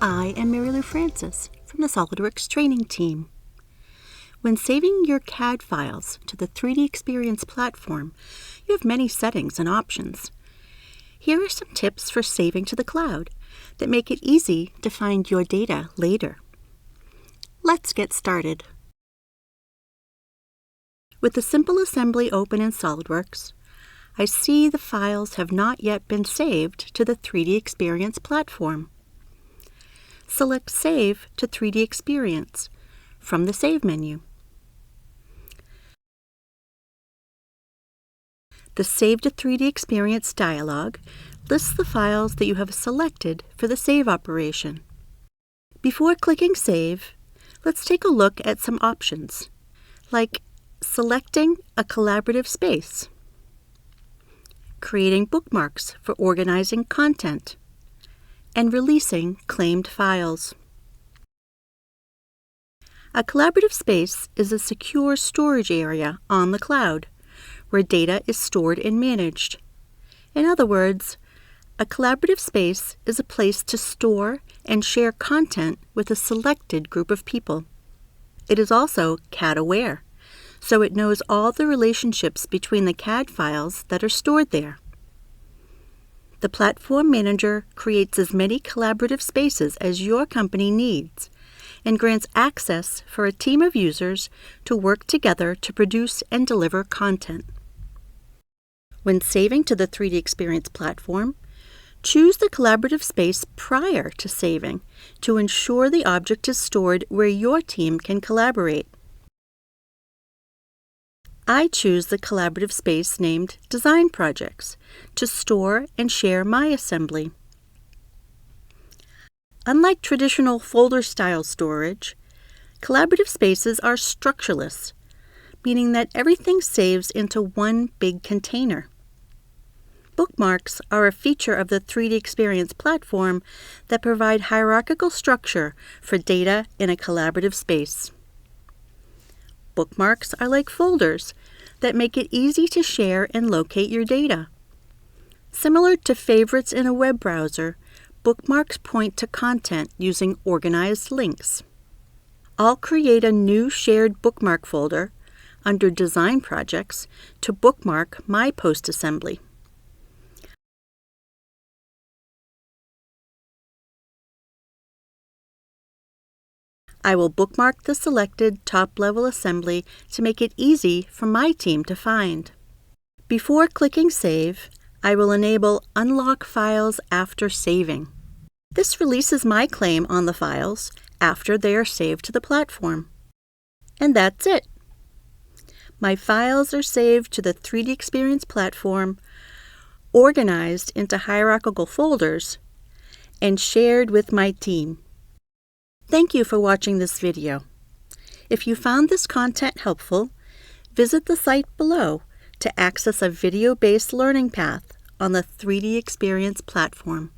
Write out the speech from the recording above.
I am Mary Lou Francis from the Solidworks training team. When saving your CAD files to the 3DEXPERIENCE platform, you have many settings and options. Here are some tips for saving to the cloud that make it easy to find your data later. Let's get started. With the simple assembly open in SolidWorks, I see the files have not yet been saved to the 3DEXPERIENCE platform. Select Save to 3DEXPERIENCE from the Save menu. The Save to 3DEXPERIENCE dialog lists the files that you have selected for the save operation. Before clicking Save, let's take a look at some options, like selecting a collaborative space, creating bookmarks for organizing content, and releasing claimed files. A collaborative space is a secure storage area on the cloud where data is stored and managed. In other words, a collaborative space is a place to store and share content with a selected group of people. It is also CAD-aware, so it knows all the relationships between the CAD files that are stored there. The Platform Manager creates as many collaborative spaces as your company needs and grants access for a team of users to work together to produce and deliver content. When saving to the 3DEXPERIENCE platform, choose the collaborative space prior to saving to ensure the object is stored where your team can collaborate. I choose the collaborative space named Design Projects to store and share my assembly. Unlike traditional folder-style storage, collaborative spaces are structureless, meaning that everything saves into one big container. Bookmarks are a feature of the 3DEXPERIENCE platform that provide hierarchical structure for data in a collaborative space. Bookmarks are like folders that make it easy to share and locate your data. Similar to favorites in a web browser, bookmarks point to content using organized links. I'll create a new shared bookmark folder under Design Projects to bookmark my post assembly. I will bookmark the selected top-level assembly to make it easy for my team to find. Before clicking Save, I will enable Unlock Files After Saving. This releases my claim on the files after they are saved to the platform. And that's it. My files are saved to the 3DEXPERIENCE platform, organized into hierarchical folders, and shared with my team. Thank you for watching this video. If you found this content helpful, visit the site below to access a video-based learning path on the 3DEXPERIENCE platform.